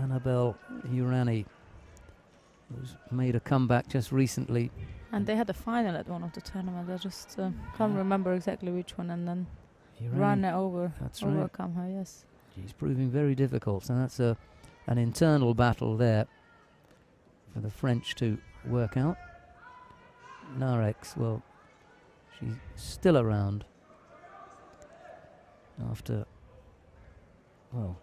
Annabelle Urani, who's made a comeback just recently. And they had a final at one of the tournaments. I just can't remember exactly which one, and then ran it over. That's overcome her. Yes. She's proving very difficult, so that's an internal battle there for the French to work out. Nareks, well, she's still around after, well,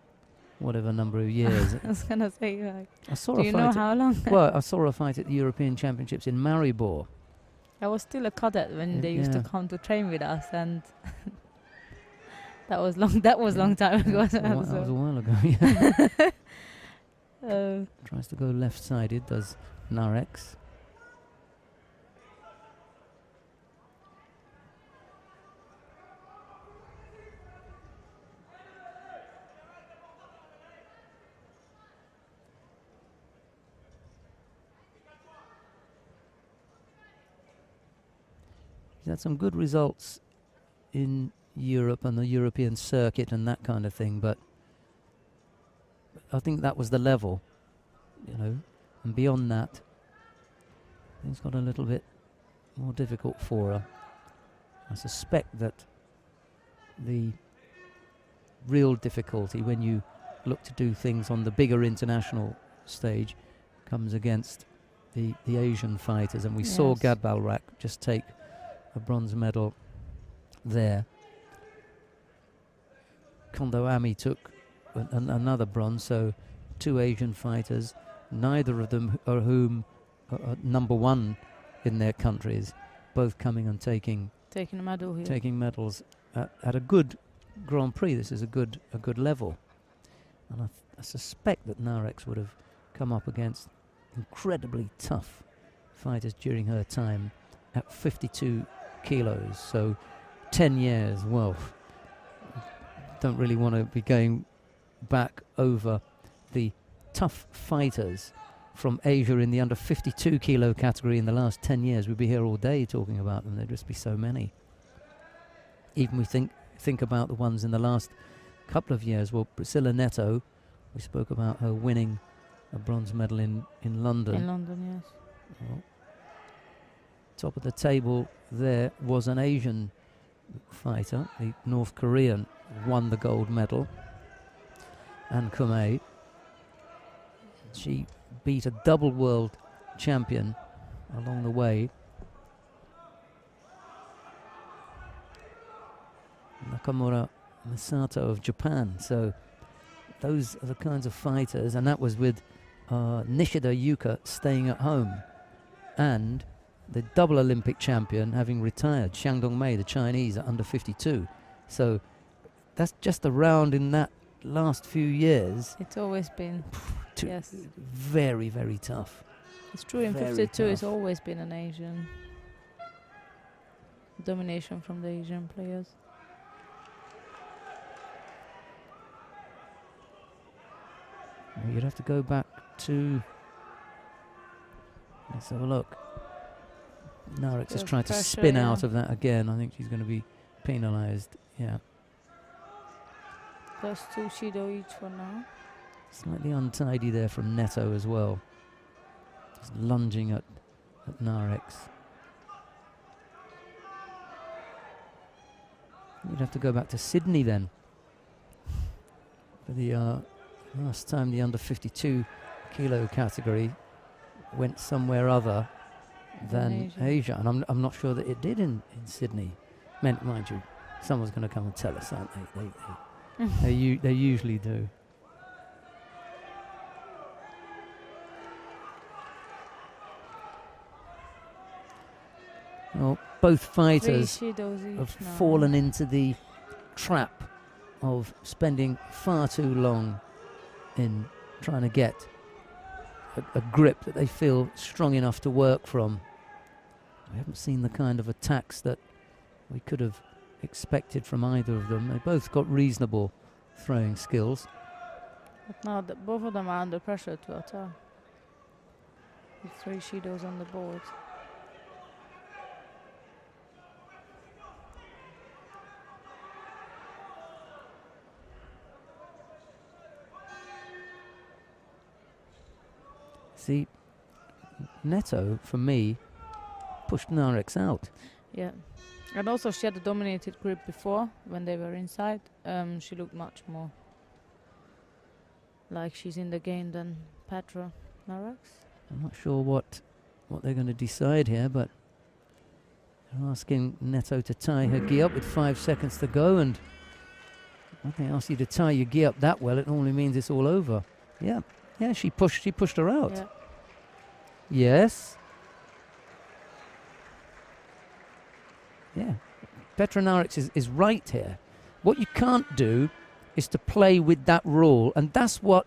whatever number of years. I was gonna say, like, I saw do you know how long? Well, I saw her fight at the European Championships in Maribor. I was still a cadet when they used to come to train with us, and that was long. That was long time ago. That was a while ago. Yeah. Tries to go left-sided. Does Nareks? He's had some good results in Europe and the European circuit and that kind of thing, but I think that was the level, you know, and beyond that, things got a little bit more difficult for her. I suspect that the real difficulty when you look to do things on the bigger international stage comes against the Asian fighters, and we saw Gadbalrak just take a bronze medal there. Kondo Ami took another bronze, so 2 Asian fighters, neither of them are number one in their countries, both coming and taking a medal here. Taking medals at a good Grand Prix. This is a good level, and I suspect that Nareks would have come up against incredibly tough fighters during her time at 52 kilos. So 10 years. Well, don't really want to be going back over the tough fighters from Asia in the under 52 kilo category in the last 10 years. We'd be here all day talking about them. There'd just be so many. Even we think about the ones in the last couple of years. Well, Priscilla Gneto, we spoke about her winning a bronze medal in London. In London, yes. Well, top of the table there was an Asian fighter, the North Korean, won the gold medal, An Kume. She beat a double world champion along the way, Nakamura Misato of Japan. So those are the kinds of fighters, and that was with Nishida Yuka staying at home, and the double Olympic champion having retired, Xiang Dongmei, the Chinese, at under 52. So that's just around in that last few years. It's always been very, very tough. It's true, in 52 it's always been an Asian domination from the Asian players. Well, you'd have to go back to, let's have a look. Nareks has tried to spin out of that again. I think she's going to be penalised. Yeah. Plus 2 Shido each for now. Slightly untidy there from Gneto as well. Just lunging at Nareks. You'd have to go back to Sydney then. For the last time the under 52 kilo category went somewhere other than Asia. And I'm not sure that it did in Sydney. Mind you, someone's going to come and tell us, aren't they? They usually do. Well, both fighters have fallen into the trap of spending far too long in trying to get a grip that they feel strong enough to work from. We haven't seen the kind of attacks that we could have expected from either of them. They both got reasonable throwing skills. But now both of them are under pressure to attack. With 3 Shidos on the board. See, Gneto, for me, pushed Nareks out. Yeah. And also she had a dominated grip before when they were inside. She looked much more like she's in the game than Petra Nareks. I'm not sure what they're going to decide here, but they're asking Gneto to tie her gi up with 5 seconds to go, and when they ask you to tie your gi up that well, it normally means it's all over. Yeah, yeah, she pushed her out. Yeah. Yes. Yeah. Petra Nareks is right here. What you can't do is to play with that rule, and that's what